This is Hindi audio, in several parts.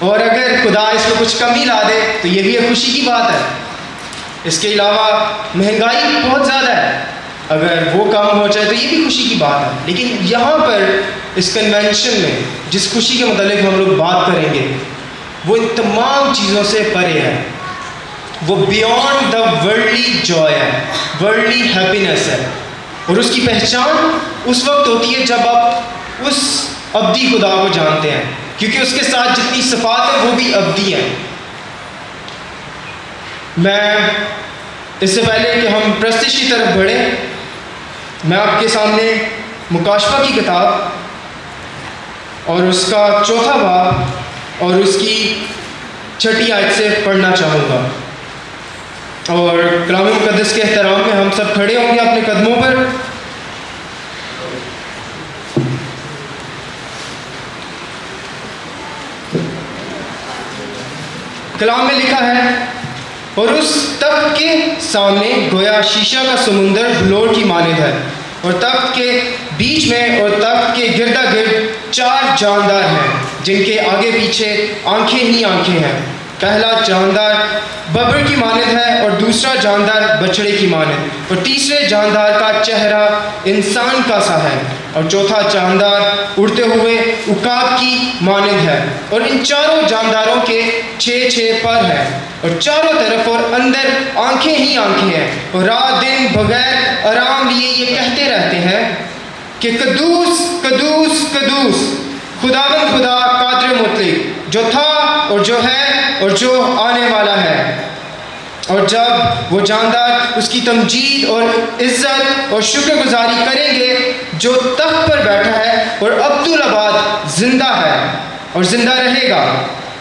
और अगर खुदा इसमें कुछ कमी ला दे तो ये भी एक खुशी की बात है। इसके अलावा महंगाई बहुत ज़्यादा है, अगर वो कम हो जाए तो ये भी खुशी की बात है। लेकिन यहाँ पर इस कन्वेंशन में जिस खुशी के मतलब हम लोग बात करेंगे वो इन तमाम चीज़ों से परे है। वो बियॉन्ड द वर्ल्डली जॉय है, वर्ल्डली हैप्पीनेस है। और उसकी पहचान उस वक्त होती है जब आप उस अब्दी खुदा को जानते हैं, क्योंकि उसके साथ जितनी सिफात है वो भी अब्दी है। मैं इससे पहले कि हम प्रस्तिश की तरफ बढ़ें, मैं आपके सामने मुकाशफा की किताब और उसका चौथा बाब और उसकी 6ठी आयत से पढ़ना चाहूँगा। और कलाम मुक़द्दस के एहतराम में हम सब खड़े होंगे अपने कदमों पर। कलाम में लिखा है, और उस तख्त के सामने गोया शीशा का समुंदर बलोर की मानिंद है, और तख्त के बीच में और तख्त के गिरदा गिर्द 4 जानदार हैं, जिनके आगे पीछे आंखें ही आंखें हैं। पहला जानदार बबर की मानिंद है, और दूसरा जानदार बछड़े की मानिंद, और तीसरे जानदार का चेहरा इंसान का सा है, और चौथा जानदार उड़ते हुए उकाब की मानिंद है। और इन चारों जानदारों के 6 पर हैं, और चारों तरफ और अंदर आंखें ही आंखें हैं, और रात दिन बगैर आराम लिए ये कहते रहते हैं कि कदूस कदूस कदूस खुदावंद खुदा कादिर मुतलक, जो था और जो है और जो आने वाला है। और जब वो जानदार उसकी तमजीद और इज़्ज़त और शुक्रगुजारी करेंगे जो तख्त पर बैठा है और अब्दुल आबाद ज़िंदा है और ज़िंदा रहेगा,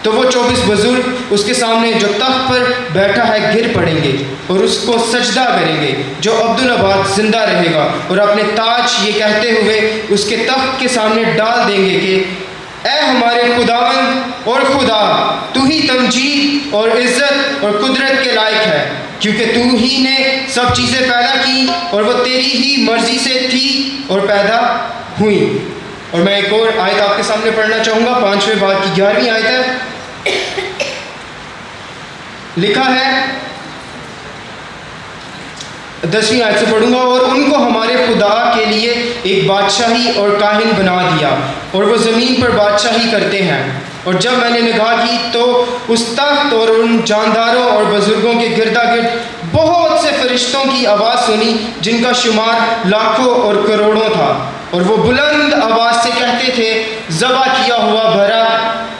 तो वो 24 बुजुर्ग उसके सामने जो तख्त पर बैठा है गिर पड़ेंगे और उसको सजदा करेंगे जो अब्दुल आबाद ज़िंदा रहेगा, और अपने ताज ये कहते हुए उसके तख्त के सामने डाल देंगे कि ऐ हमारे खुदावंद और खुदा, तू ही तमजीद और इज़्ज़त और कुदरत के लायक है, क्योंकि तू ही ने सब चीज़ें पैदा की और वो तेरी ही मर्ज़ी से थी और पैदा हुई। और मैं एक और आयत आपके सामने पढ़ना चाहूँगा, 5वें बाब की 11वीं आयत है। लिखा है, 10वीं आयत से पढ़ूंगा, और उनको हमारे खुदा के लिए एक बादशाही और काहिन बना दिया, और वो ज़मीन पर बादशाही करते हैं। और जब मैंने निगाह की तो उस तख्त और उन जानदारों और बुजुर्गों के गिरदा गिर्द बहुत से फरिश्तों की आवाज़ सुनी, जिनका शुमार लाखों और करोड़ों था, और वो बुलंद आवाज़ से कहते थे, ज़बा किया हुआ भरा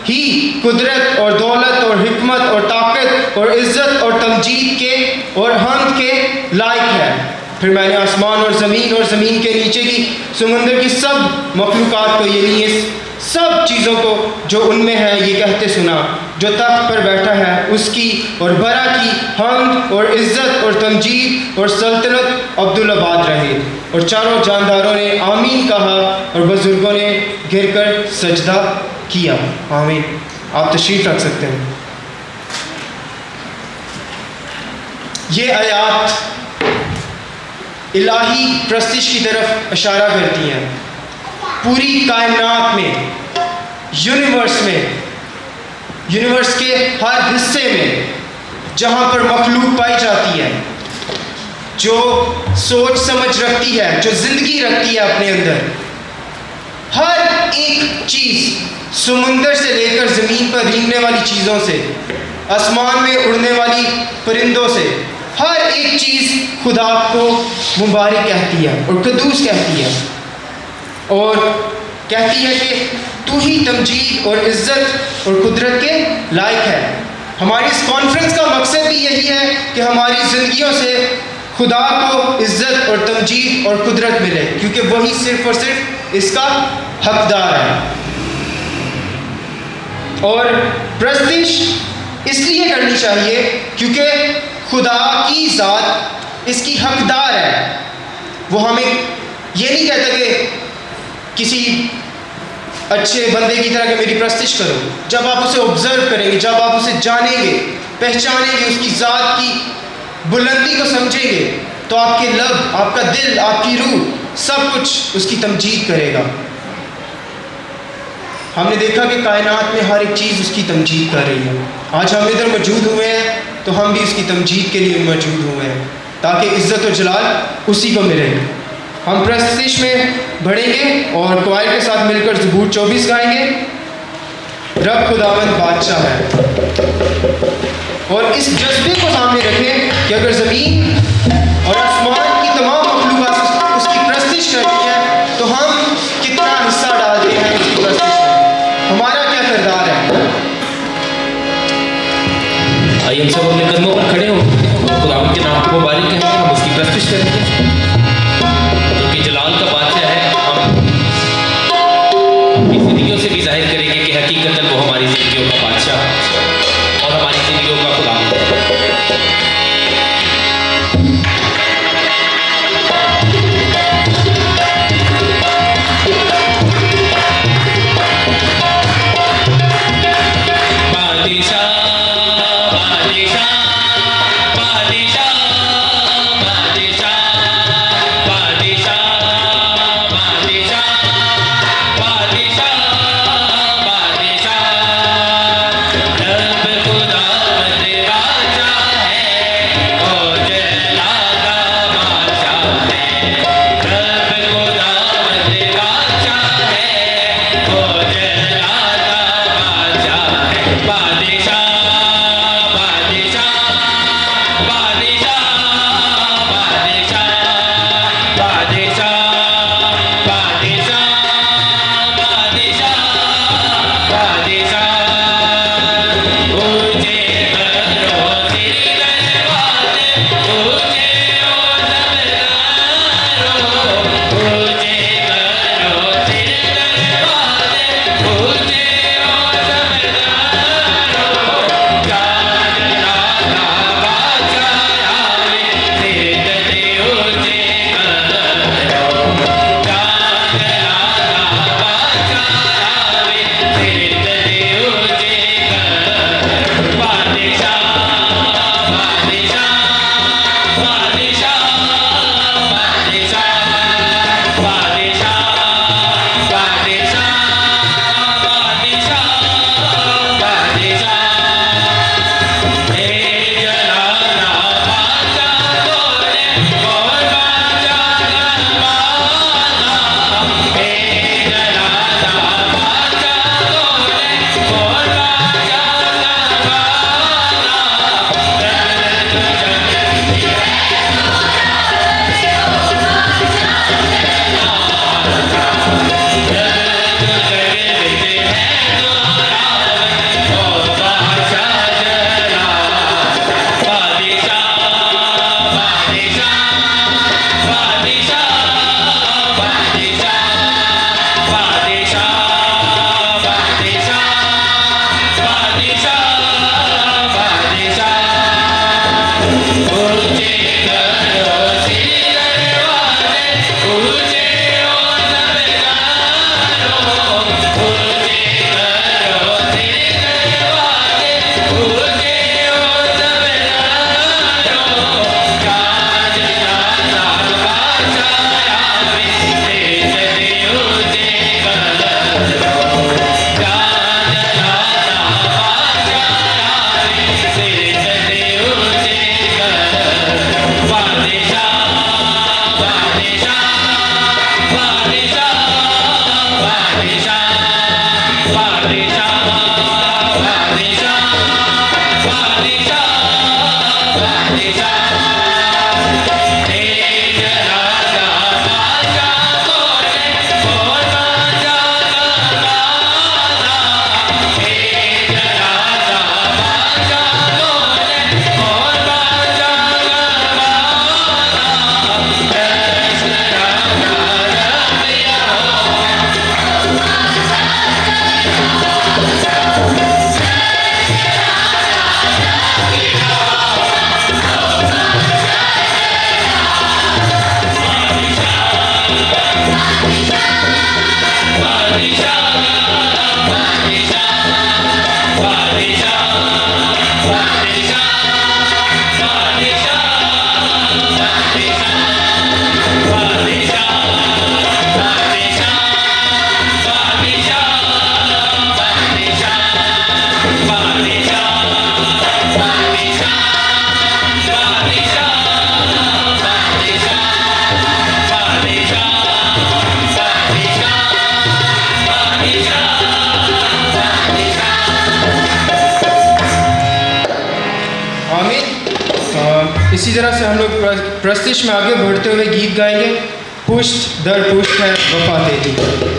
ही कुदरत और दौलत और हिकमत और ताकत और इज़्ज़त और तमजीद के और हम्द के लायक है। फिर मैंने आसमान और ज़मीन के नीचे की समुंदर की सब मखलूक़ात को, यानी इस सब चीज़ों को जो उनमें है, ये कहते सुना, जो तख्त पर बैठा है उसकी और बरा की हम्द और इज़्ज़त और तमजीद और सल्तनत अब्दुल आबाद रहे। और चारों जानदारों ने आमीन कहा और बुजुर्गों ने गिरकर सजदा किया। आमीन। आप तशरीफ़ रख सकते हैं। ये आयात इलाही प्रस्तिश की तरफ इशारा करती हैं। पूरी कायनात में, यूनिवर्स के हर हिस्से में जहाँ पर मखलूक पाई जाती है, जो सोच समझ रखती है, जो ज़िंदगी रखती है अपने अंदर, हर एक चीज़, समुंदर से लेकर ज़मीन पर रेंगने वाली चीज़ों से, आसमान में उड़ने वाली परिंदों से, हर एक चीज़ खुदा को मुबारक कहती है और कदूस कहती है, और कहती है कि तू ही तमजीद और इज़्ज़त और कुदरत के लायक है। हमारी इस कॉन्फ्रेंस का मकसद भी यही है कि हमारी ज़िंदगियों से खुदा को इज़्ज़त और तमजीद और कुदरत मिले, क्योंकि वही सिर्फ़ और सिर्फ इसका हकदार है। और प्रस्तिश इसलिए करनी चाहिए क्योंकि खुदा की ज़ात इसकी हकदार है। वो हमें ये नहीं कहता कि किसी अच्छे बंदे की तरह कि मेरी प्रस्तिश करो। जब आप उसे ऑब्ज़र्व करेंगे, जब आप उसे जानेंगे, पहचानेंगे, उसकी ज़ात की बुलंदी को समझेंगे, तो आपके लब, आपका दिल, आपकी रूह, सब कुछ उसकी तमजीद करेगा। हमने देखा कि कायनात में हर एक चीज़ उसकी तमजीद कर रही है। आज हम इधर मौजूद हुए हैं तो हम भी उसकी तमजीद के लिए मौजूद हुए हैं ताकि इज़्ज़त और जलाल उसी को मिले। हम प्रस्तिश में बढ़ेंगे और क्वायर के साथ मिलकर ज़बूर 24 गाएंगे। रब खुदावंद बादशाह है, और इस जज्बे को सामने रखें कि अगर ज़मीन और आसमान की तमाम मखलूक़ात उसकी प्रस्तिश करती है तो हम कितना हिस्सा डालते हैं उसकी प्रस्तिश में, हमारा क्या किरदार है। आइए हम सब अपने कदमों पर खड़े हों, खुदावंद के नाम को मुबारक कहेंगे, हम उसकी प्रस्तिश करेंगे जो कि जलाल का बादशाह है। हम अपनी ज़िंदगियों से भी जाहिर करेंगे कि हकीकतन वो हमारी ज़िंदगियों का बादशाह और हमारी ज़िंदगियों का खुदावंद है। तरह से हम लोग प्रस्तिश में आगे बढ़ते हुए गीत गाएंगे। पुष्ट दर पुष्ट है वफा तेरी।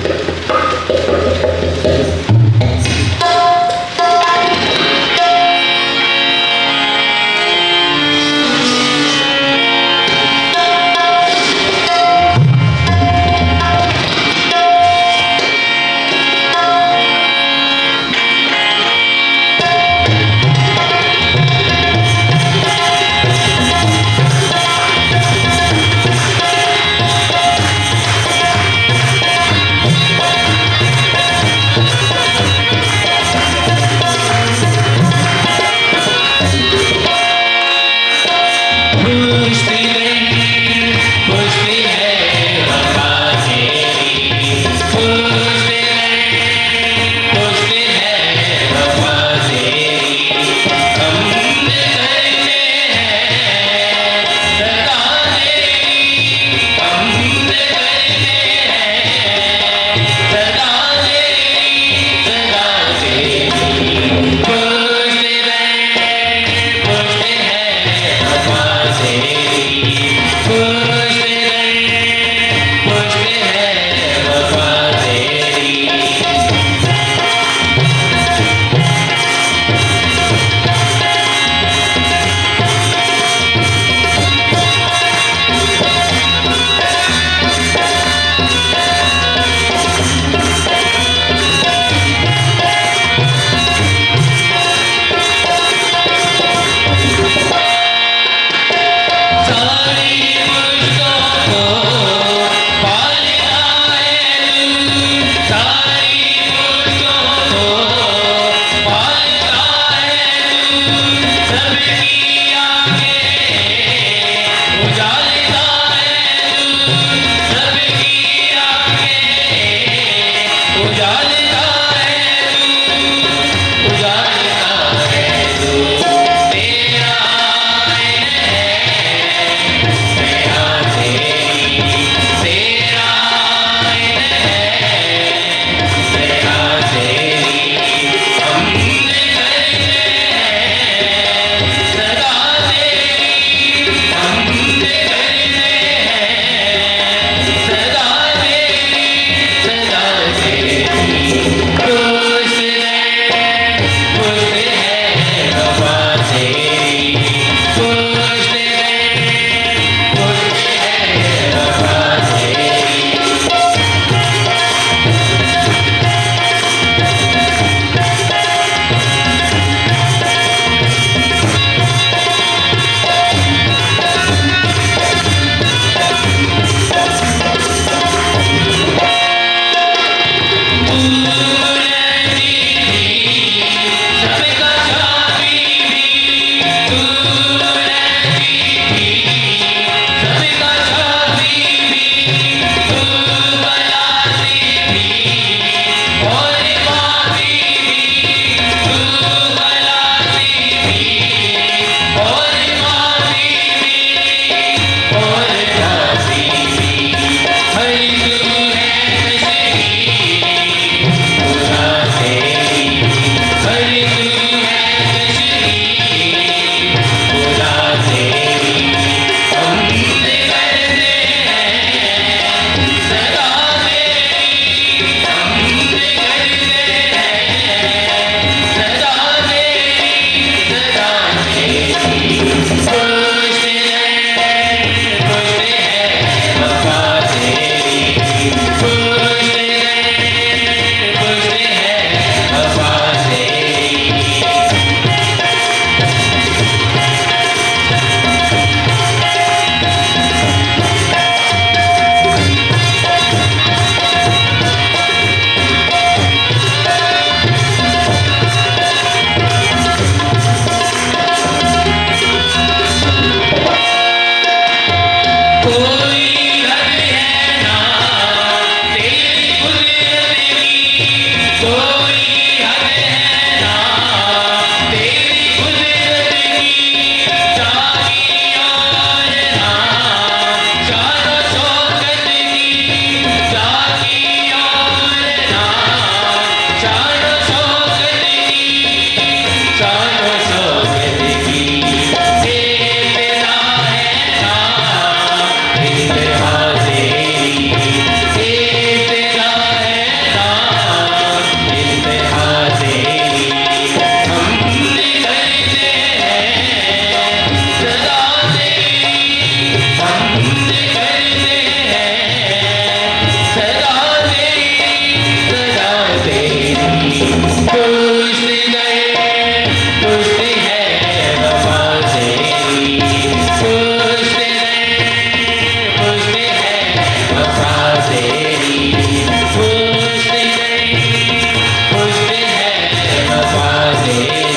तेरी पुष्ट नहीं, पुष्ट है वफा तेरी।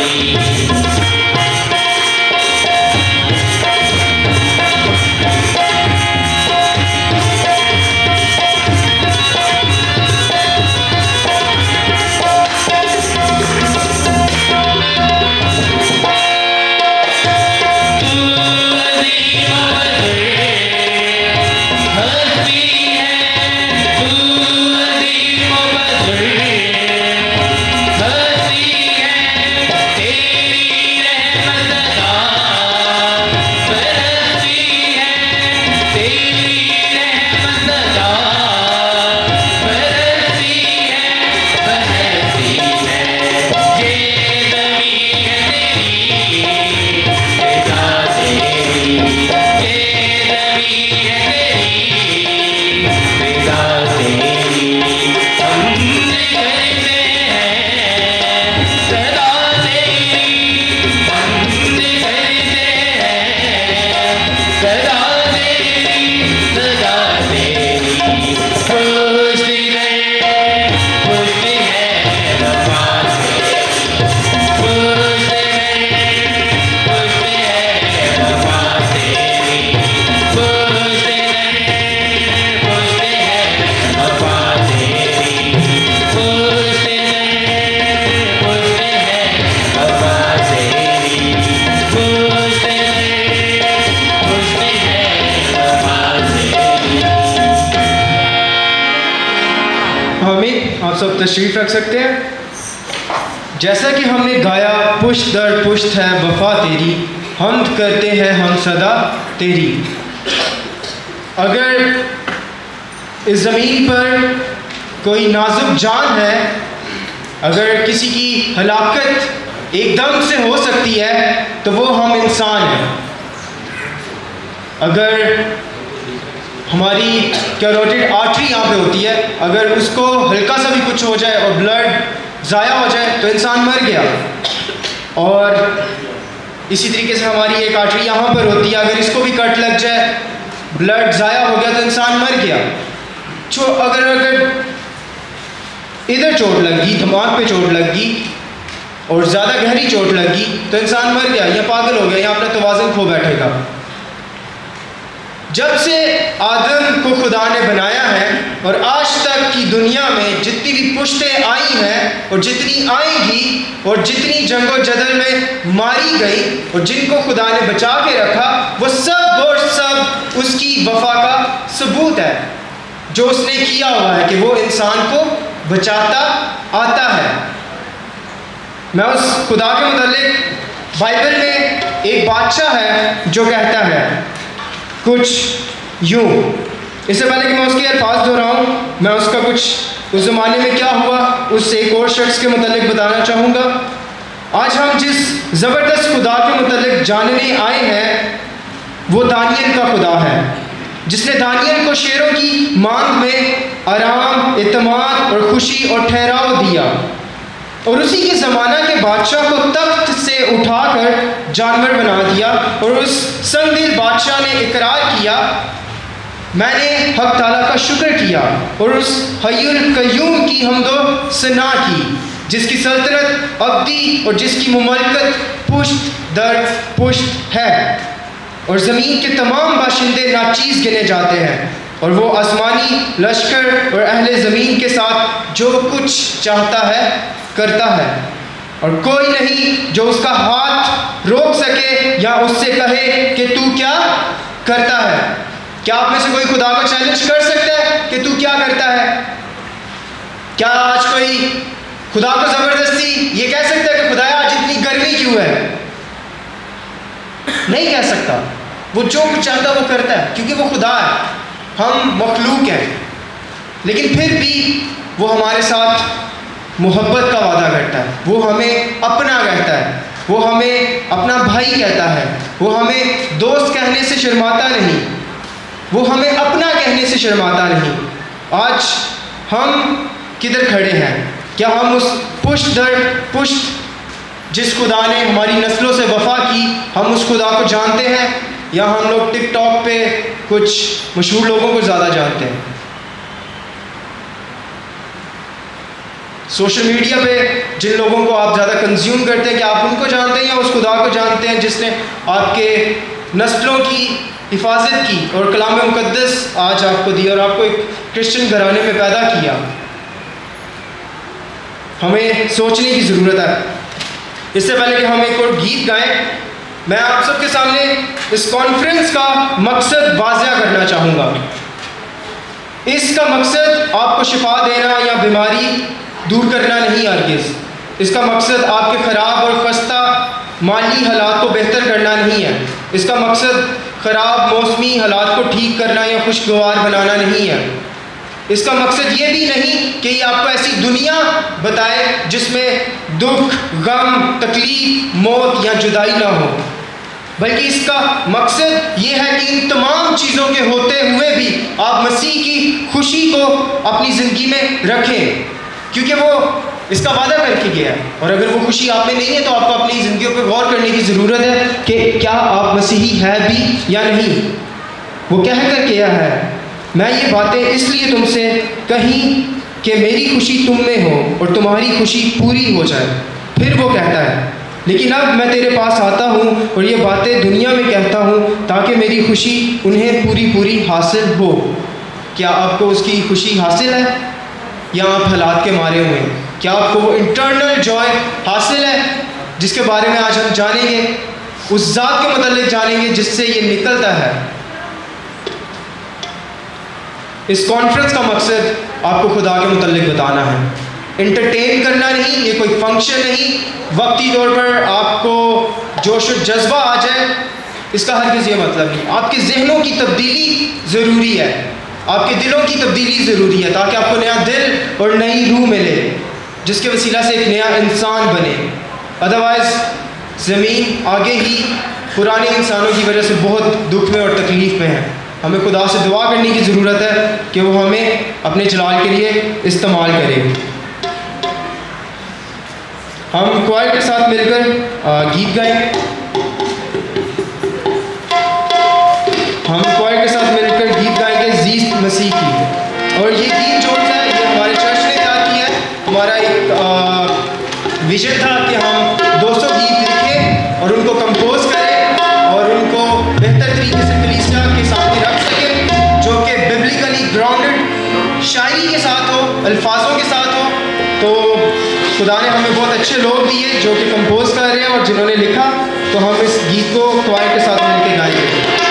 हामिद, आप सब तशरीफ़ रख सकते हैं। जैसा कि हमने गाया, पुश्त दर पुश्त है वफ़ा तेरी, हम्द करते हैं हम सदा तेरी। अगर इस ज़मीन पर कोई नाजुक जान है, अगर किसी की हलाकत एकदम से हो सकती है, तो वो हम इंसान हैं। अगर हमारी कैरोटिड आर्टरी यहाँ पे होती है, अगर उसको हल्का सा भी कुछ हो जाए और ब्लड ज़ाया हो जाए तो इंसान मर गया। और इसी तरीके से हमारी एक आर्टरी यहाँ पर होती है, अगर इसको भी कट लग जाए, ब्लड ज़ाया हो गया तो इंसान मर गया। अगर इधर चोट लग गई, दिमाग पे चोट लग गई और ज़्यादा गहरी चोट लग गई तो इंसान मर गया या पागल हो गया या अपना तवाज़ुन खो बैठेगा। जब से आदम को खुदा ने बनाया है और आज तक की दुनिया में जितनी भी पुश्तें आई हैं और जितनी आएंगी और जितनी जंगो जदल में मारी गई और जिनको खुदा ने बचा के रखा, वो सब और सब उसकी वफा का सबूत है जो उसने किया हुआ है कि वो इंसान को बचाता आता है। मैं उस खुदा के मुतालिक, बाइबल में एक बादशाह है जो कहता है कुछ यूँ। इससे पहले कि मैं उसके अल्फाज दोहराऊँ, मैं उसका कुछ उस ज़माने में क्या हुआ उससे एक और शख्स के मुतालिक बताना चाहूँगा। आज हम जिस ज़बरदस्त खुदा के मुतालिक जानने आए हैं वो दानियल का खुदा है, जिसने दानियल को शेरों की मांग में आराम, इत्मीनान और खुशी और ठहराव दिया और उसी के ज़माना के बादशाह को तख्त से उठाकर जानवर बना दिया। और उस संगदिल बादशाह ने इकरार किया, मैंने हक ताला का शुक्र किया और उस हय्युल कय्यूम की हम्दो सना की, जिसकी सल्तनत अब्दी और जिसकी मुमलकत पुश्त दर पुश्त है और ज़मीन के तमाम बाशिंदे नाचीज़ गिने जाते हैं। और वो आसमानी लश्कर और अहले ज़मीन के साथ जो कुछ चाहता है करता है और कोई नहीं जो उसका हाथ रोक सके या उससे कहे कि तू क्या करता है। क्या आप में से कोई खुदा को चैलेंज कर सकता है कि तू क्या करता है? क्या आज कोई खुदा को ज़बरदस्ती ये कह सकता है कि खुदाया आज इतनी गर्मी क्यों है? नहीं कह सकता। वो जो कुछ चाहता है वो करता है क्योंकि वो खुदा है, हम मखलूक हैं। लेकिन फिर भी वो हमारे साथ मोहब्बत का वादा करता है, वो हमें अपना कहता है, वो हमें अपना भाई कहता है, वो हमें दोस्त कहने से शर्माता नहीं, वो हमें अपना कहने से शर्माता नहीं। आज हम किधर खड़े हैं? क्या हम उस पुश्त दर पुश्त जिस खुदा ने हमारी नस्लों से वफा की, हम उस खुदा को जानते हैं या हम लोग टिकटॉक पे कुछ मशहूर लोगों को ज़्यादा जानते हैं? सोशल मीडिया पे जिन लोगों को आप ज़्यादा कंज्यूम करते हैं, कि आप उनको जानते हैं या उस खुदा को जानते हैं जिसने आपके नस्लों की हिफाजत की और कलाम मुक़द्दस आज आपको दिया और आपको एक क्रिश्चियन घराने में पैदा किया। हमें सोचने की ज़रूरत है। इससे पहले कि हम एक और गीत गाएं, मैं आप सबके सामने इस कॉन्फ्रेंस का मकसद वाज़िया करना चाहूँगा। इसका मकसद आपको शिफा देना या बीमारी दूर करना नहीं हरगिज़। इसका मकसद आपके ख़राब और खस्ता माली हालात को बेहतर करना नहीं है। इसका मकसद ख़राब मौसमी हालात को ठीक करना या खुशगवार बनाना नहीं है। इसका मकसद ये भी नहीं कि ये आपको ऐसी दुनिया बताए जिसमें दुख, गम, तकलीफ़, मौत या जुदाई ना हो, बल्कि इसका मकसद ये है कि इन तमाम चीज़ों के होते हुए भी आप मसीह की खुशी को अपनी ज़िंदगी में रखें, क्योंकि वो इसका वादा करके गया है। और अगर वो खुशी आप में नहीं है तो आपको अपनी ज़िंदगियों पर गौर करने की ज़रूरत है कि क्या आप मसीही है भी या नहीं। वो कह कर किया है, मैं ये बातें इसलिए तुमसे कही कि मेरी खुशी तुम में हो और तुम्हारी खुशी पूरी हो जाए। फिर वो कहता है, लेकिन अब मैं तेरे पास आता हूँ और ये बातें दुनिया में कहता हूँ ताकि मेरी खुशी उन्हें पूरी पूरी हासिल हो। क्या आपको उसकी खुशी हासिल है या आप हालात के मारे हुए हैं? क्या आपको वो इंटरनल जॉय हासिल है जिसके बारे में आज हम जानेंगे, उस ज़ात के मतलब जानेंगे जिससे ये निकलता है। इस कॉन्फ्रेंस का मकसद आपको खुदा के मुतल्लिक बताना है, इंटरटेन करना नहीं। ये कोई फंक्शन नहीं, वक्ती तौर पर आपको जोश और जज्बा आ जाए, इसका हरगिज़ ये मतलब नहीं। आपके जहनों की तब्दीली ज़रूरी है, आपके दिलों की तब्दीली ज़रूरी है, ताकि आपको नया दिल और नई रूह मिले जिसके वसीला से एक नया इंसान बने। अदरवाइज़ ज़मीन आगे ही पुराने इंसानों की वजह से बहुत दुख में और तकलीफ़ में है। हमें खुदा से दुआ करने की ज़रूरत है कि वो हमें अपने जलाल के लिए इस्तेमाल करे। हम क्वायर के साथ मिलकर गीत गाएं। हम क्वायर के साथ मिलकर गीत गाएंगे जीत मसीह की। और ये गीत जो है ये हमारे चर्च ने तैयार किया है। हमारा एक विजन था कि हम 200 गीत लिखें और उनको कंपोज करें और उनको बेहतर तरीके से कलीसिया के सामने रख सकें, जो कि बिब्लिकली ग्राउंडेड शायरी के साथ हो, अल्फाजों के साथ हो। तो खुदा ने हमें बहुत अच्छे लोग दिए जो कि कंपोज कर रहे हैं और जिन्होंने लिखा, तो हम इस गीत को क्वायर के साथ मिलकर गाएंगे।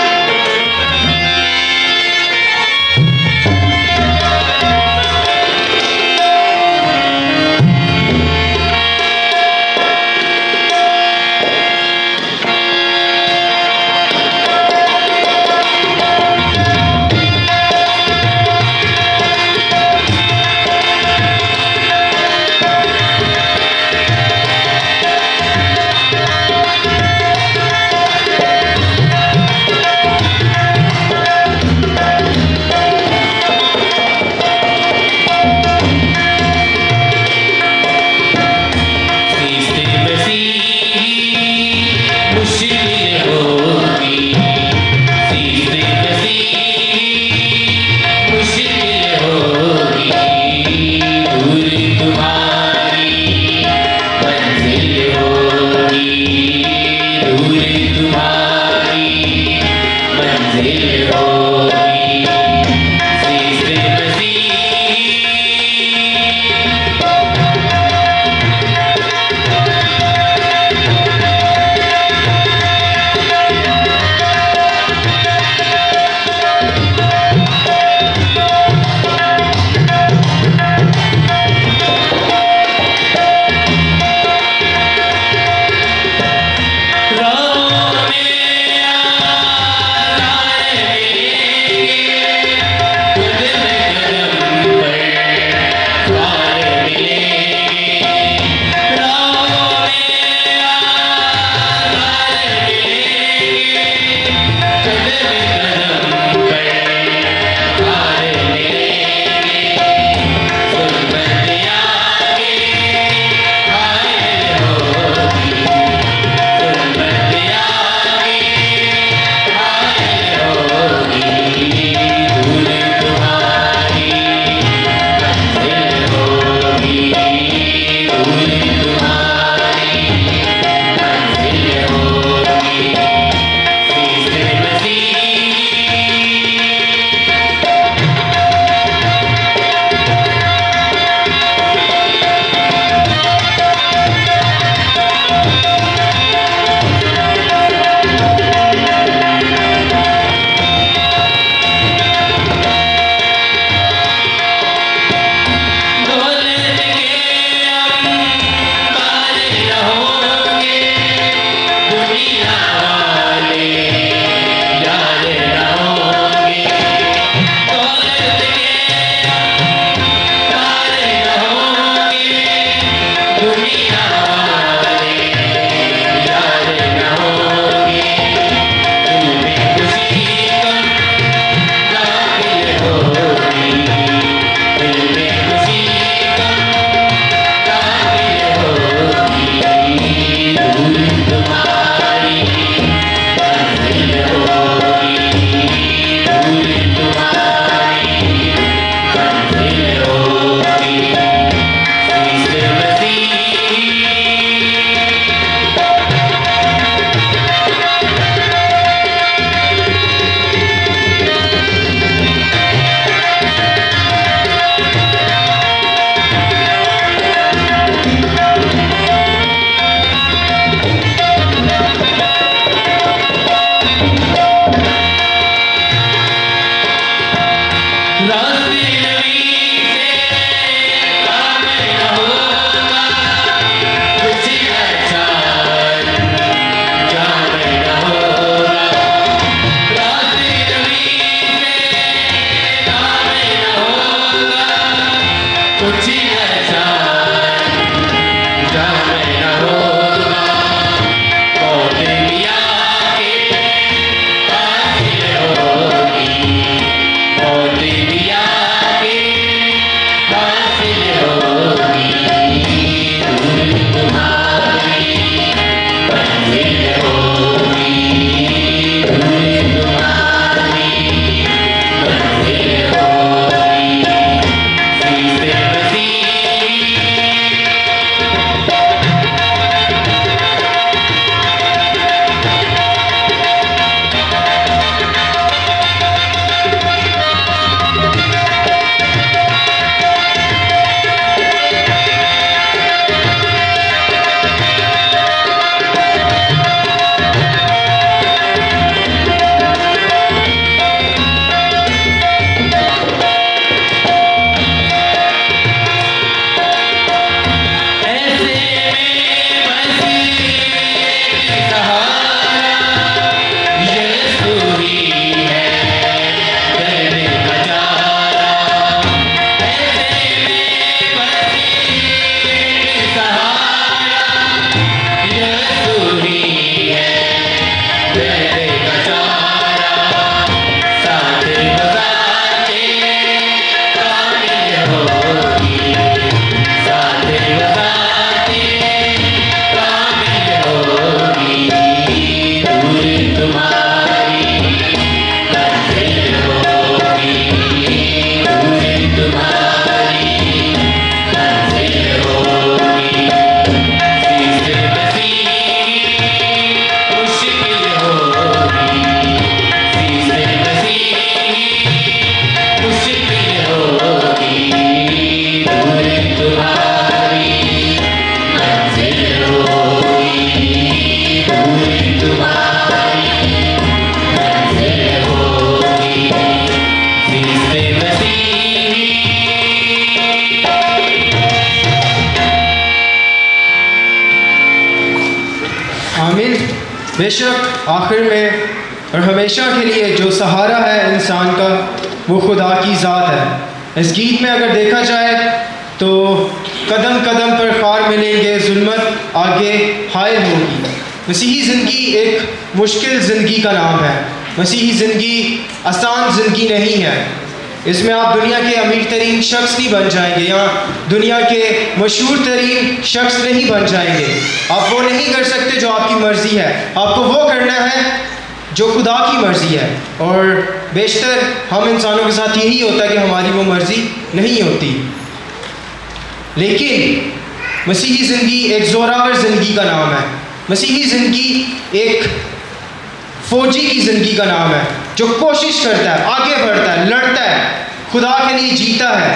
कुछ ऐसा जब मैं न होगा, मौत भी आके हासिल होगी, मौत भी आके हासिल होगी, दूर तुम्हारी मंजिल होगी, दूर तुम्हारी मंजिल होगी, सीसे मसीह ऐसे में मसीह सहारा यीशु ही है, दर्द का चारा। ऐसे में मसीह सहारा यीशु ही है, दर्द का चारा। साथ बजाते कामिल होगी, साथ बजाते कामिल होगी, दूर तुम्हारी मंजिल होगी, दूर तुम्हारी मंजिल होगी, सीसे मसीह मुश्किल होगी, सीसे मसीह मुश्किल होगी, दूर तुम्हारी मंजिल होगी, दूर तुम्हारी मंजिल होगी, सीसे मसीह। आमीन। बेशक आखिर में और हमेशा के लिए जो सहारा है इंसान का, वो खुदा की ज़ात है। इस गीत में अगर देखा जाए तो कदम कदम पर खार मिलेंगे, जुल्मत आगे हायल होगी। मसीही ज़िंदगी एक मुश्किल ज़िंदगी का नाम है। मसीही ज़िंदगी आसान ज़िंदगी नहीं है। इसमें आप दुनिया के अमीर तरीन शख्स नहीं बन जाएंगे या दुनिया के मशहूर तरीन शख्स नहीं बन जाएंगे। आप वो नहीं कर सकते जो आपकी मर्ज़ी है। आपको वो करना है जो खुदा की मर्ज़ी है। और बेशतर हम इंसानों के साथ यही होता है कि हमारी वो मर्ज़ी नहीं होती। लेकिन मसीही ज़िंदगी एक ज़ोरावर ज़िंदगी का नाम है। मसीही ज़िंदगी एक फ़ौजी की ज़िंदगी का नाम है जो कोशिश करता है, आगे बढ़ता है, लड़ता है, खुदा के लिए जीता है।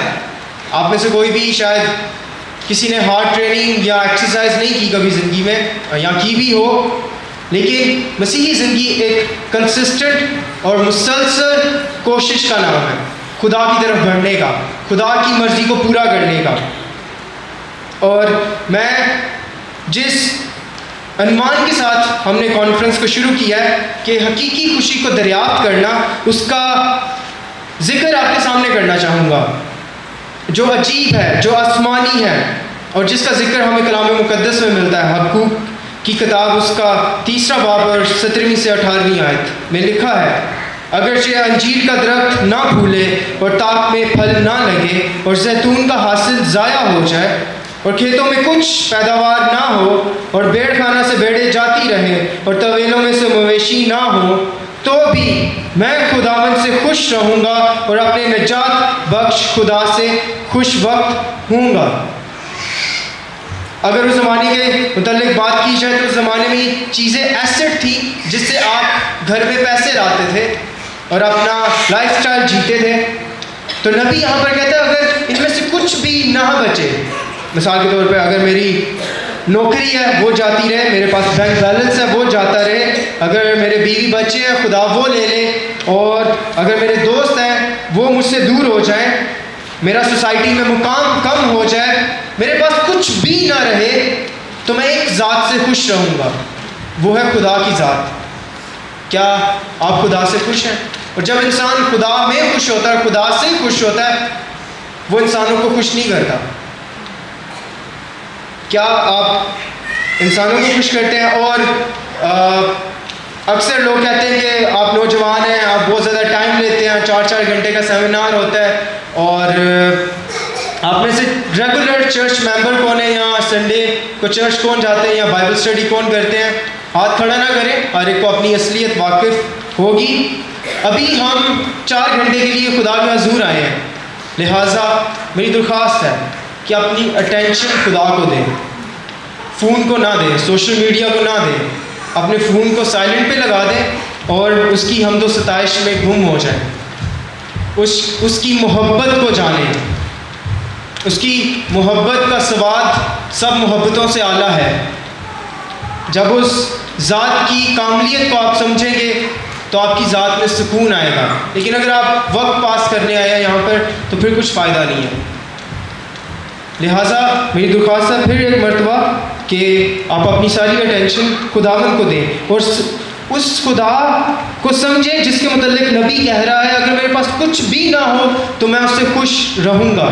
आप में से कोई भी शायद किसी ने हार्ड ट्रेनिंग या एक्सरसाइज नहीं की कभी ज़िंदगी में, या की भी हो, लेकिन मसीही ज़िंदगी एक कंसिस्टेंट और मुसलसल कोशिश का नाम है खुदा की तरफ बढ़ने का, खुदा की मर्ज़ी को पूरा करने का। और मैं जिस अनुमान के साथ हमने कॉन्फ्रेंस को शुरू किया है कि हकीकी खुशी को दरियाफ्त करना, उसका ज़िक्र आपके सामने करना चाहूँगा, जो अजीब है, जो आसमानी है और जिसका ज़िक्र हमें कलाम मुक़द्दस में मिलता है। हबक्कूक की किताब उसका 3 बाब और 17वीं से 18वीं आयत में लिखा है, अगरचे अंजीर का दरख्त ना फूले और ताक में फल ना लगे और जैतून का हासिल ज़ाया हो जाए और खेतों में कुछ पैदावार ना हो और भेड़खाना से भेड़ें जाती रहें और तवेलों में से मवेशी ना हो, तो भी मैं खुदावंद से खुश रहूँगा और अपने निजात बख्श खुदा से खुश वक्त हूँगा। अगर उस ज़माने के मुतल्लिक बात की जाए तो उस ज़माने में चीज़ें एसेट थी जिससे आप घर में पैसे लाते थे और अपना लाइफस्टाइल जीते थे। तो नबी यहाँ पर कहता है अगर इनमें से कुछ भी ना बचे, मिसाल के तौर पे अगर मेरी नौकरी है वो जाती रहे, मेरे पास बैंक बैलेंस है वो जाता रहे, अगर मेरे बीवी बच्चे हैं खुदा वो ले ले, और अगर मेरे दोस्त हैं वो मुझसे दूर हो जाएं, मेरा सोसाइटी में मुकाम कम हो जाए, मेरे पास कुछ भी ना रहे, तो मैं एक ज़ात से खुश रहूँगा, वो है खुदा की ज़ात। क्या आप खुदा से खुश हैं? और जब इंसान खुदा में खुश होता है, खुदा से खुश होता है, वो इंसानों को खुश नहीं करता। क्या आप इंसानों को खुश करते हैं? और अक्सर लोग कहते हैं कि आप नौजवान हैं, आप बहुत ज़्यादा टाइम लेते हैं, 4-4 घंटे का सेमिनार होता है, और आप में से रेगुलर चर्च मेंबर कौन है, या संडे को चर्च कौन जाते हैं, या बाइबल स्टडी कौन करते हैं? हाथ खड़ा ना करें, हर एक को अपनी असलियत वाकिफ़ होगी। अभी हम 4 घंटे के लिए खुदा के हज़ूर आए हैं, लिहाजा मेरी दरख्वास्त है कि अपनी अटेंशन खुदा को दें, फ़ोन को ना दें, सोशल मीडिया को ना दें, अपने फ़ोन को साइलेंट पे लगा दें और उसकी हमदो सताइश में गुम हो जाएं। उसकी मोहब्बत को जानें। उसकी मोहब्बत का स्वाद सब मोहब्बतों से आला है। जब उस ज़ात की कामलियत को आप समझेंगे तो आपकी ज़ात में सुकून आएगा। लेकिन अगर आप वक्त पास करने आए हैं यहाँ पर तो फिर कुछ फ़ायदा नहीं है। लिहाजा मेरी दरख्वास्त है फिर एक मरतबा कि आप अपनी सारी अटेंशन खुदावन को दें और उस खुदा को समझें जिसके मुतल्लिक नबी कह रहा है, अगर मेरे पास कुछ भी ना हो तो मैं उससे खुश रहूँगा।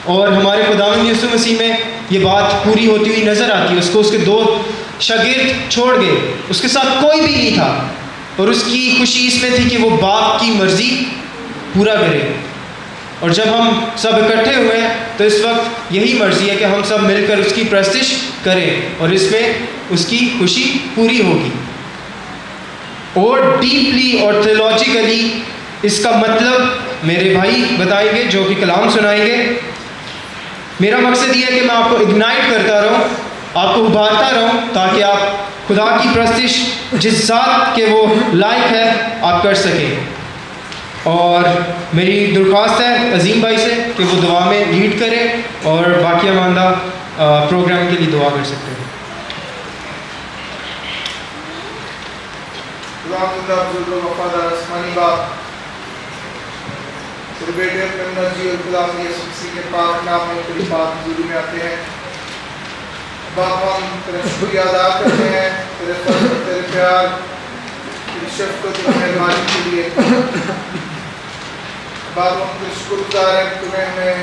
और हमारे खुदावंद यीशु मसीह में ये बात पूरी होती हुई नज़र आती है। उसको उसके 2 शागिर्द छोड़ गए, उसके साथ कोई भी नहीं था, और उसकी खुशी इसमें थी कि वो बाप की मर्ज़ी पूरा करे। और जब हम सब इकट्ठे हुए हैं तो इस वक्त यही मर्ज़ी है कि हम सब मिलकर उसकी प्रस्तिश करें, और इसमें उसकी खुशी पूरी होगी। और डीपली और थियोलॉजिकली इसका मतलब मेरे भाई बताएंगे जो कि कलाम सुनाएंगे। मेरा मकसद ये है कि मैं आपको इग्नाइट करता रहूं, आपको उभारता रहूं, ताकि आप खुदा की प्रस्तिश जिस ज़ात के वो लायक है आप कर सकें। और मेरी दरख्वास्त है अजीम भाई से कि वो दुआ में लीड करें, और बाकी मानदा प्रोग्राम के लिए दुआ कर सकते हैं। तेरे बेटे अपने मर्जी और खुदा यीशु मसीह के पाक नाम में तेरी पाक हुजूरी में आते हैं। बाप हम तेरा शुक्रिया अदा करते हैं तेरे फज़ल, तेरे प्यार, तेरी शफ़क़त और मेहरबानी के लिए। बाप हम तेरे शुक्रगुज़ार हैं, तुम्हें हमें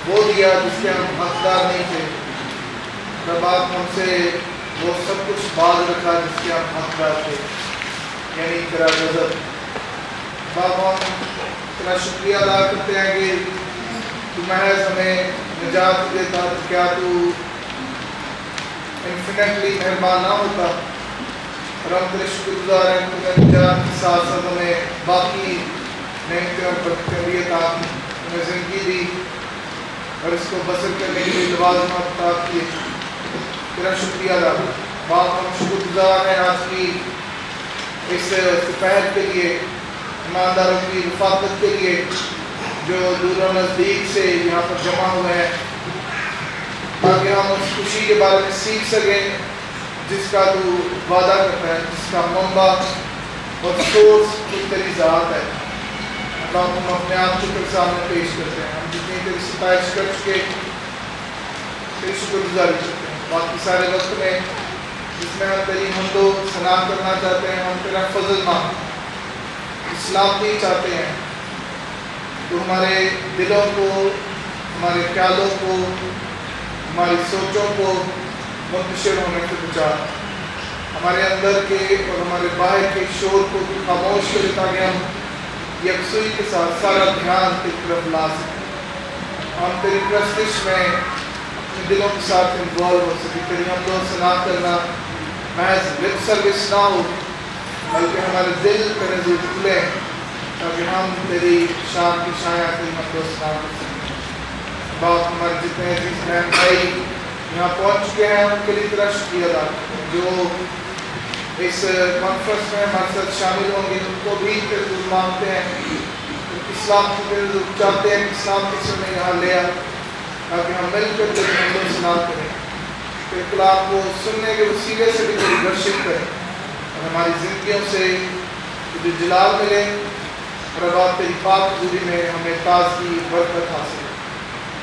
वो दिया जिसके हम हकदार नहीं थे। बाप हमसे वो सब कुछ बाज रखा जिसके हम हकदार थे, यानी तेरा गज़ब। बाप हम तेरा शुक्रिया अदा करते हैं कि तू महज हमें निजात देता, तो क्या तू इन्फिनेटली मेहरबान ना होता। और हम तेरे शुक्रगुज़ार हैं, तुम्हें निजात के साथ साथ हमें बाकी नेमतें और बरकतें भी अता की, तुम्हें ज़िंदगी दी और इसको बसर करने के लिए लवाज़िमात अता किए। तेरा शुक्रिया अदा। बाप हम शुक्रगुज़ार हैं आज की इस दोपहर के लिए, ईमानदारों की रफ़ाकत के लिए जो दूर और नज़दीक से यहाँ पर जमा हुए हैं, ताकि हम उस खुशी के बारे में सीख सकें जिसका तू वादा करता है, जिसका मंबा और सोर्स तेरी ज़ात है। बाप हम अपने आप को तेरे सामने पेश करते हैं। हम जितनी तेरी सताइश कर चुके तेरी शुक्रगुज़ारी करते हैं। बाकी सारे वक्त में जिसमें हम तेरी हमदो सना करना चाहते हैं, हम तेरा फजल मांग इस्लामती चाहते हैं। तो हमारे दिलों को, हमारे ख्यालों को, हमारी सोचों को मुंतशिर होने से बचा, हमारे अंदर के और हमारे बाहर के शोर को खामोश करे, ताकि हम यकसुई के साथ सारा ध्यान तेरी तरफ ला सकें। हम तेरी प्रस्तिश में अपने दिलों के साथ इन्वॉल्व हो सकें। तेरी हमदो सना करना महज लिप सर्विस ना हो, बल्कि हमारे दिल तेरे से खुले, ताकि हम तेरी शान की छाया तेरी हमदो सना कर सकें। बाप हमारे जितने अजीज बहन भाई यहाँ पहुँच चुके हैं उनके लिए तेरा शुक्रिया अदा करते हैं। जो इस कॉन्फ्रेंस में हमारे साथ शामिल होंगे उनको भी तेरे दूर मांगते हैं, इस्लाम को तेरे चाहते हैं कि इस्लाम की सुनने यहाँ ले आ, ताकि हम मिलकर तेरे हमदो सना करें, तेरे कलाम को सुनने के वसीले से भी तेरी वर्शिप करें, और हमारी ज़िंदगियों से तुझे जलाल मिले, और अब आप तेरी पाक हुजूरी में हमें ताज़गी बरकत हासिल।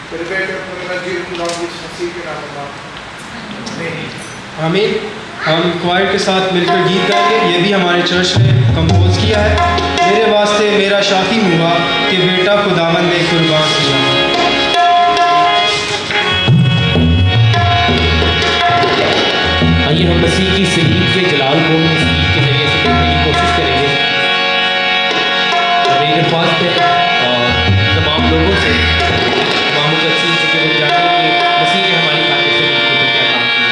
तेरे बेटे अपने नजीर खुदा यीशु मसीह के नाम में आमीन। हम क्वायर के साथ मिलकर गीत गाएंगे, ये भी हमारे चर्च ने कंपोज किया है। मेरे वास्ते मेरा शाफी हुआ कि बेटा खुदावन ने कुर्बान किया। आइए हम मसीह की सलीब के जलाल को इस गीत के जरिए से देखने की कोशिश करेंगे। और मेरी दरख्वास्त है तमाम लोगों से, तमाम मुकद्दसीन से कि वो जाने कि मसीह ने हमारी खातिर सलीब के ऊपर क्या काम किया।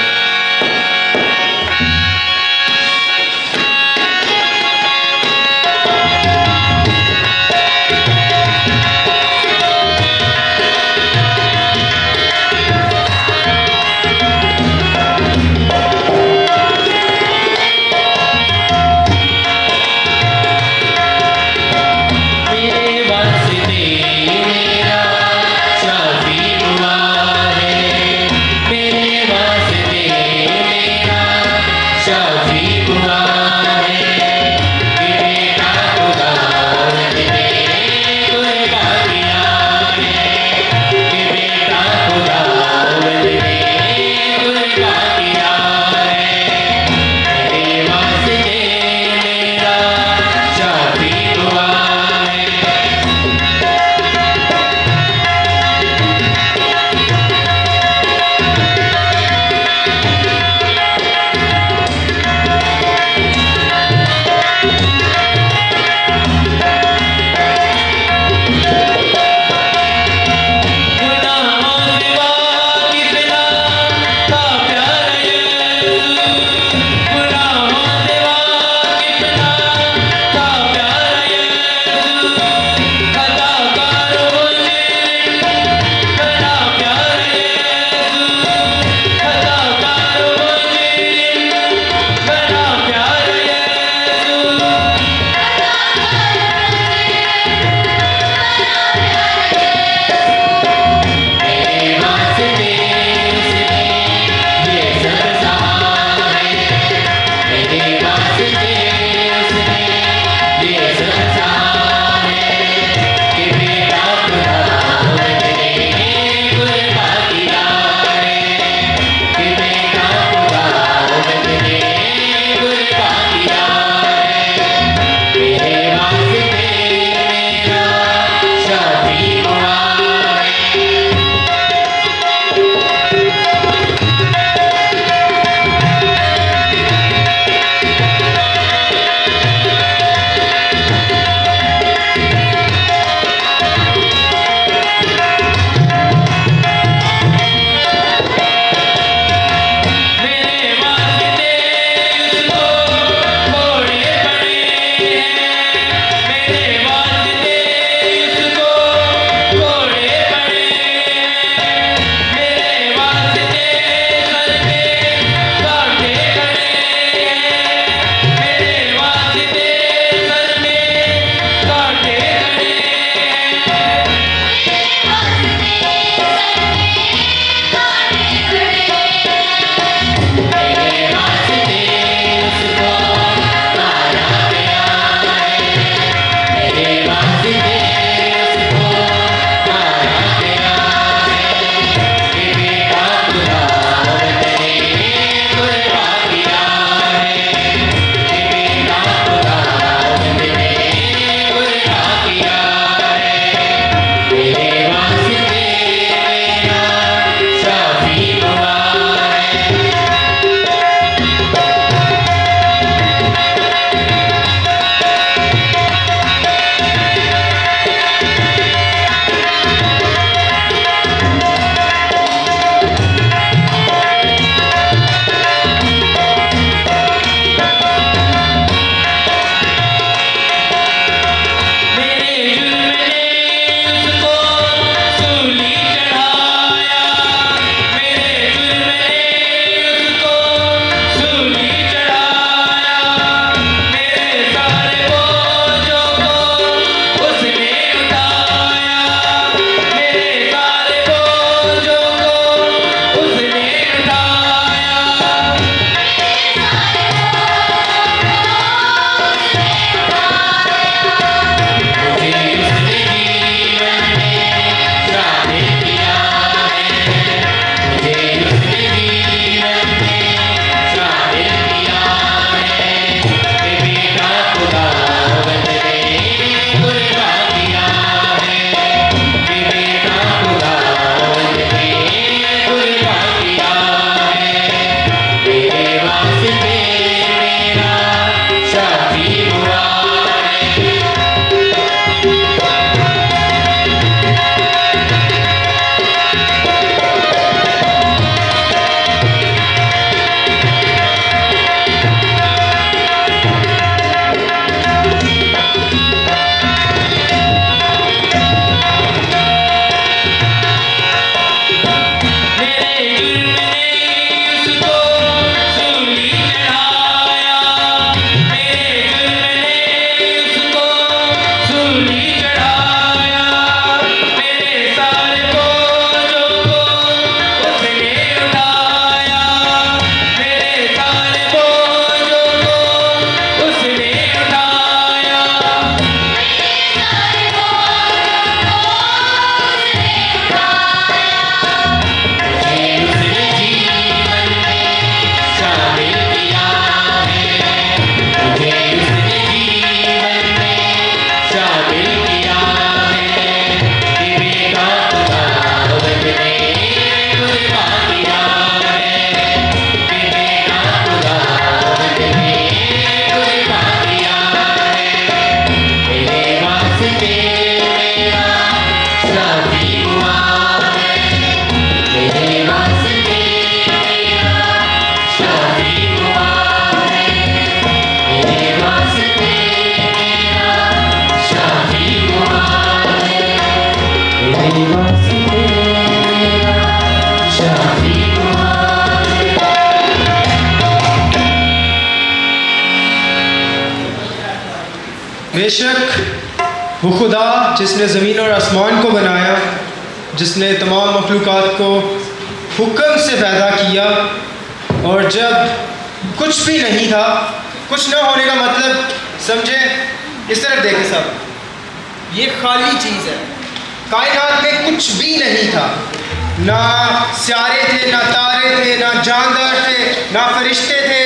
मेरे मेरे वास्ते शाफी बेशक वो खुदा जिसने ज़मीन और आसमान को बनाया, जिसने तमाम मखलूक़ात को हुक्म से पैदा किया, और जब कुछ भी नहीं था, कुछ ना होने का मतलब समझे, इस तरफ देखें सब, ये खाली चीज़ है। कायनात में कुछ भी नहीं था, ना सियारे थे, ना तारे थे, ना जानदार थे, ना फरिश्ते थे,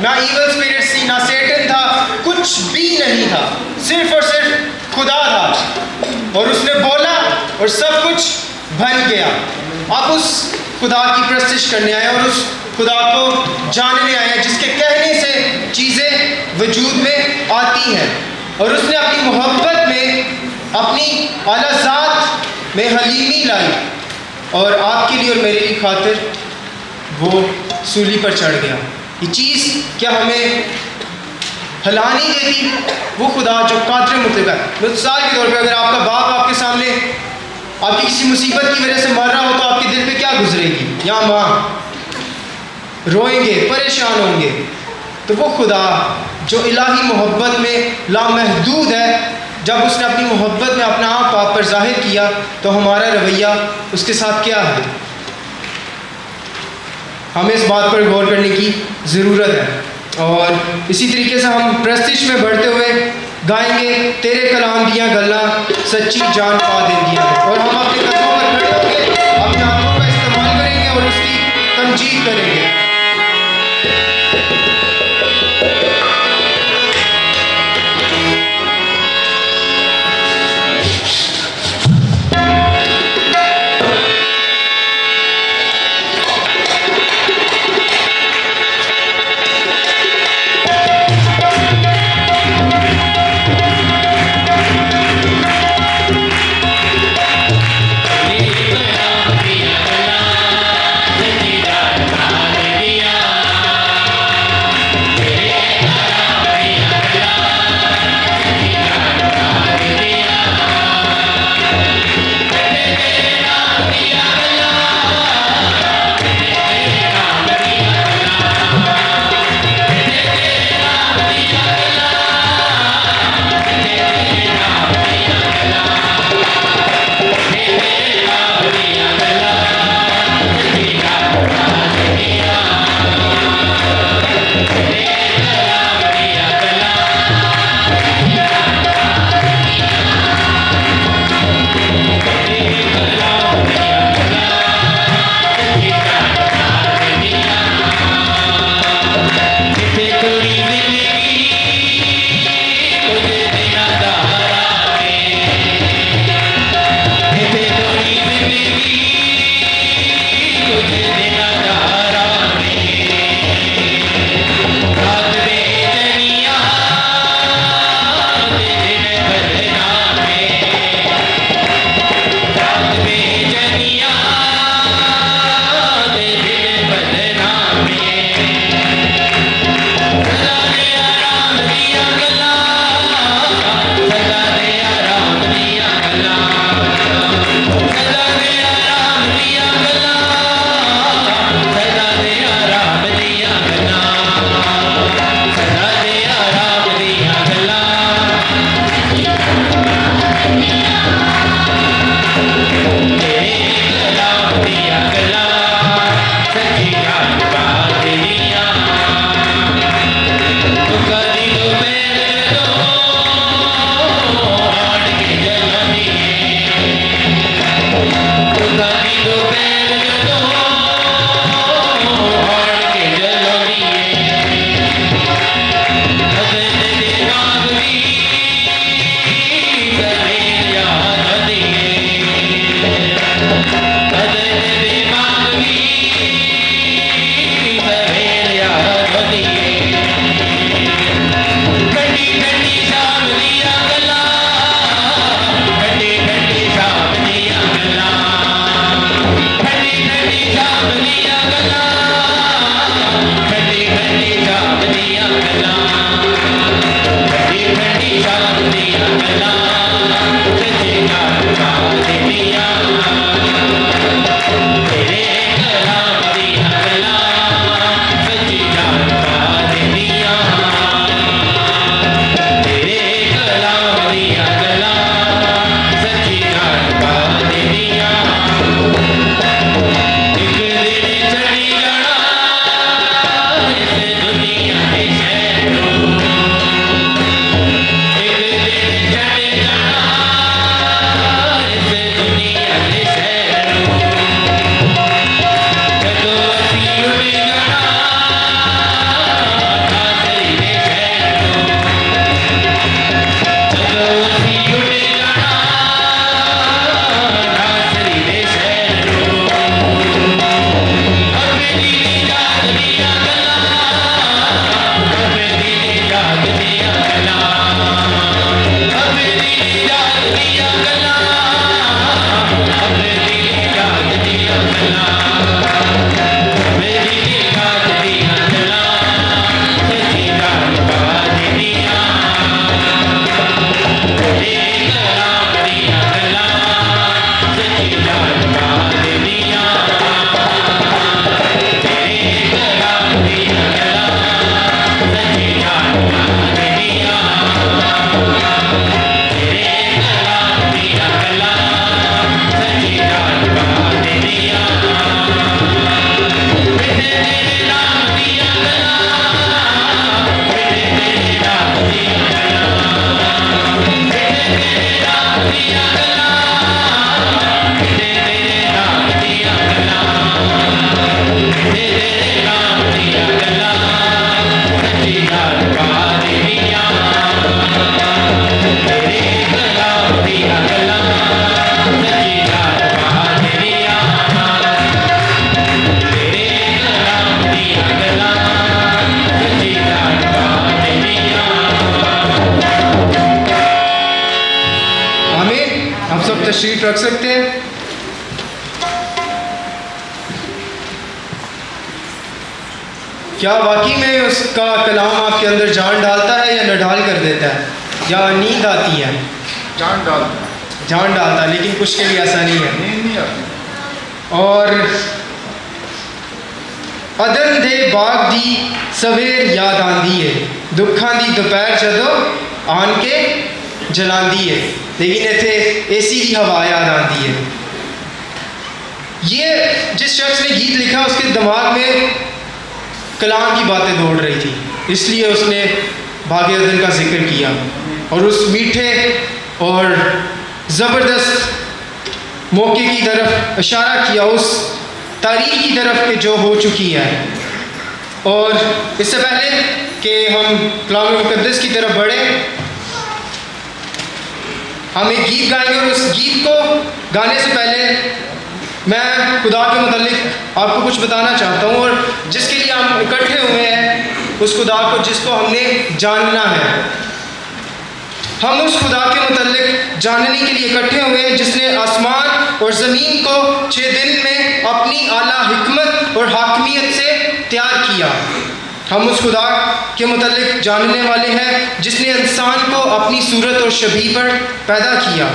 ना ईवल स्पिरिट्स थी, ना सेटन था, कुछ भी नहीं था, सिर्फ और सिर्फ खुदा था। और उसने बोला और सब कुछ बन गया। आप उस खुदा की प्रस्तिश करने आए और उस खुदा को जानने आए हैं जिसके कहने से चीज़ें वजूद में आती हैं। और उसने अपनी मोहब्बत में अपनी आला ज़ात में हलीमी लाई और आपके लिए और मेरे लिए खातिर वो सूली पर चढ़ गया। ये चीज़ क्या हमें हिला नहीं देती? वो खुदा जो कादिर मुतलक है। मिसाल के तौर पे अगर आपका बाप आपके सामने आपकी किसी मुसीबत की वजह से मर रहा हो तो आपके दिल पे क्या गुजरेगी? या माँ रोएंगे, परेशान होंगे। तो वो खुदा जो इलाही मोहब्बत में लामहदूद है, जब उसने अपनी मोहब्बत में अपना आप पर जाहिर किया तो हमारा रवैया उसके साथ क्या है? हमें इस बात पर गौर करने की ज़रूरत है। और इसी तरीके से हम प्रस्तिश में बढ़ते हुए गाएंगे, तेरे कलाम दियाँ गल्ला सच्ची जान पा देंगी। और हम अपने कदमों पर खड़े होंगे, अपने हाथों का इस्तेमाल करेंगे और उसकी तमजीद करेंगे। तशरीफ रख सकते हैं। क्या वाकई में उसका कलाम आपके अंदर जान डालता है या नडाल कर देता है, या नींद आती है? जान डालता जान डालता है, लेकिन कुछ के लिए ऐसा नहीं है। नींद नहीं आती। और अदन दे बाग दी सवेर याद आंदी है, दुखा दी दोपहर जदों आन के जलांदी है, लेकिन इतने एसी की हवा याद आती है। ये जिस शख्स ने गीत लिखा उसके दिमाग में कलाम की बातें दौड़ रही थी, इसलिए उसने भाग्य अदन का जिक्र किया और उस मीठे और ज़बरदस्त मौके की तरफ इशारा किया, उस तारीख की तरफ के जो हो चुकी है। और इससे पहले कि हम कलाम मुक़द्दस की तरफ बढ़े, हम एक गीत गाएंगे और उस गीत को गाने से पहले मैं खुदा के मुतालिक आपको कुछ बताना चाहता हूँ, और जिसके लिए हम इकट्ठे हुए हैं उस खुदा को जिसको हमने जानना है। हम उस खुदा के मुतालिक जानने के लिए इकट्ठे हुए हैं जिसने आसमान और ज़मीन को 6 दिन में अपनी आला हिकमत और हाकमियत से तैयार किया। हम उस खुदा के मुतालिक जानने वाले हैं जिसने इंसान को अपनी सूरत और शबीह पर पैदा किया,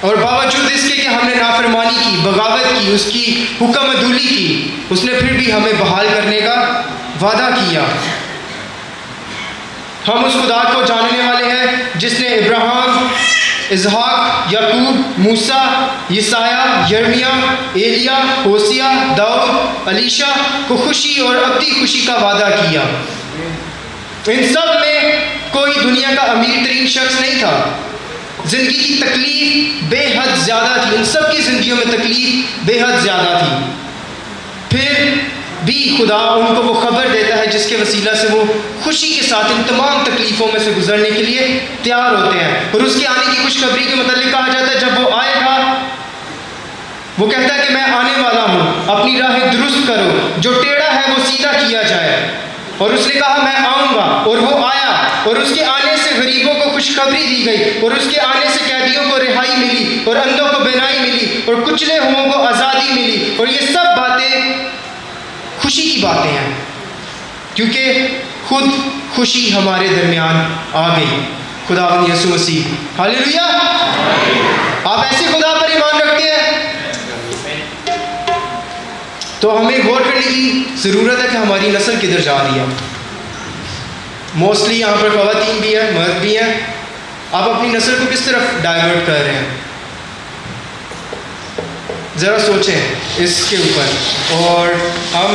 और बावजूद इसके कि हमने नाफरमानी की, बगावत की, उसकी हुक्म अदूली की, उसने फिर भी हमें बहाल करने का वादा किया। हम उस खुदा को जानने वाले हैं जिसने इब्राहिम, इसहाक, याकूब, मूसा, यसाया, यर्मिया, एलिया, होसिया, दाऊद, अलीशा को खुशी और अब्दी खुशी का वादा किया। इन सब में कोई दुनिया का अमीर तरीन शख्स नहीं था। ज़िंदगी की तकलीफ़ बेहद ज़्यादा थी, उन सब की ज़िंदगियों में तकलीफ़ बेहद ज़्यादा थी। फिर भी खुदा उनको वो खबर देता है जिसके वसीला से वो खुशी के साथ इन तमाम तकलीफ़ों में से गुजरने के लिए तैयार होते हैं। और उसके आने की खुशखबरी के मतलब कहा जाता है, जब वो आएगा वो कहता है कि मैं आने वाला हूँ, अपनी राहें दुरुस्त करो, जो टेढ़ा है वो सीधा किया जाए। और उसने कहा मैं आऊँगा, और वो आया, और उसके आने से गरीबों को खुशखबरी दी गई, और उसके आने से कैदियों को रिहाई मिली, और अंधों को बेनाई मिली, और कुचले हुओं को आज़ादी मिली। और ये सब बातें खुशी की बातें हैं, क्योंकि खुद खुशी हमारे दरमियान आ गई, खुदावंद यीशु मसीह। हालेलुया। आप ऐसे खुदा पर ईमान रखते हैं तो हमें गौर करने की ज़रूरत है कि हमारी नस्ल किधर जा रही है। मोस्टली यहाँ पर ख़वातीन भी है, मर्द भी हैं। आप अपनी नस्ल को किस तरफ डाइवर्ट कर रहे हैं, ज़रा सोचें इसके ऊपर। और हम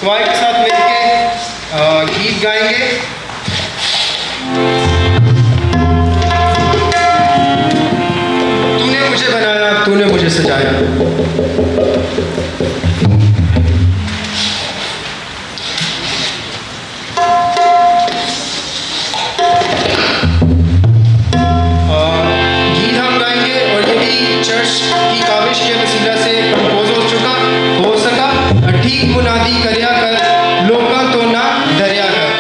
तुम्हारे के साथ मिलके गीत गाएंगे। तूने मुझे बनाया, तूने मुझे सजाया। गीत हम गाएंगे और ये भी चर्च की काविश के वसीला से कंपोज हो सका। ठीक मुनादी करया कर, लोका तो ना डरया कर।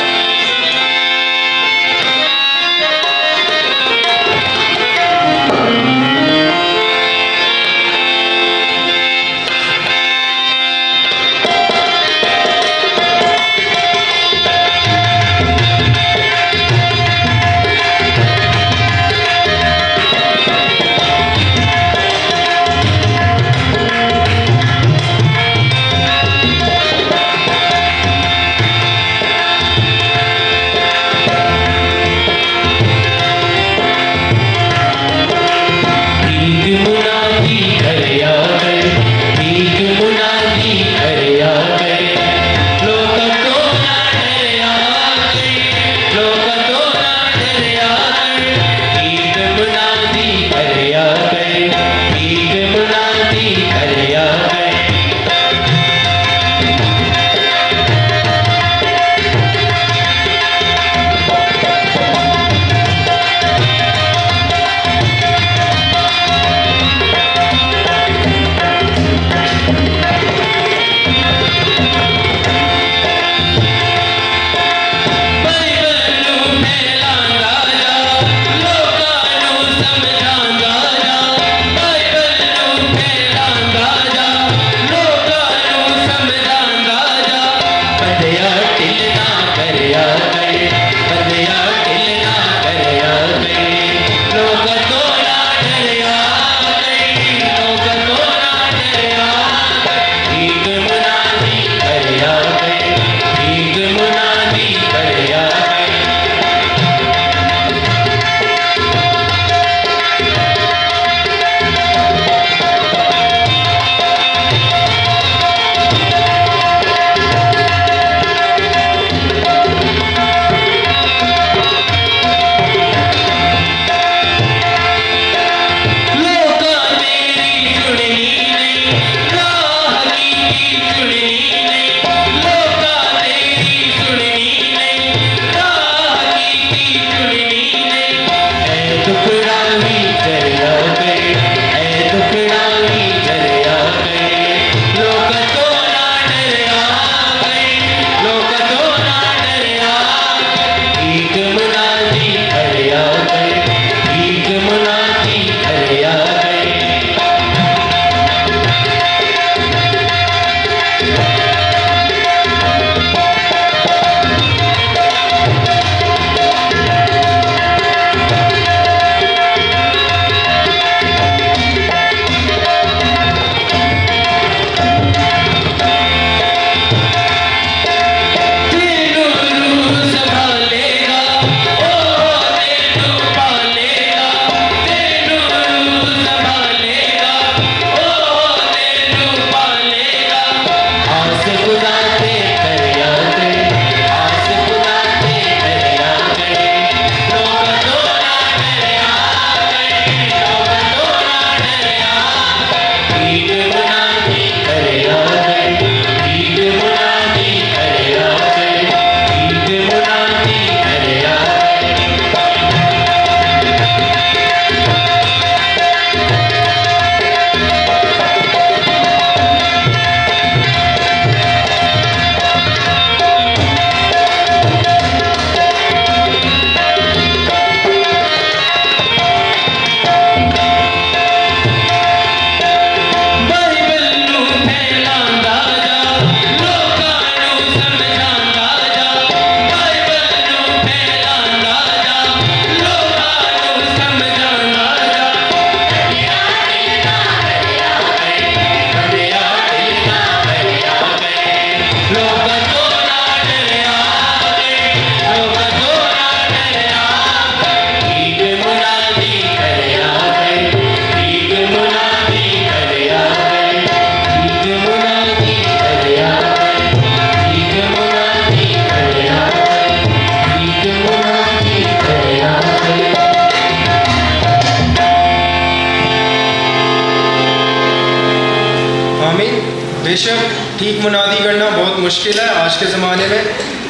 बेशक ठीक मुनादी करना बहुत मुश्किल है आज के ज़माने में,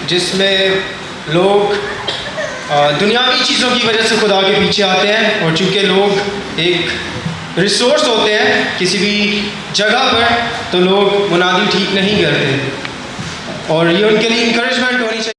जिसमें लोग दुनियावी चीज़ों की वजह से खुदा के पीछे आते हैं। और चूँकि लोग एक रिसोर्स होते हैं किसी भी जगह पर, तो लोग मुनादी ठीक नहीं करते, और ये उनके लिए इंकरेजमेंट होनी चाहिए।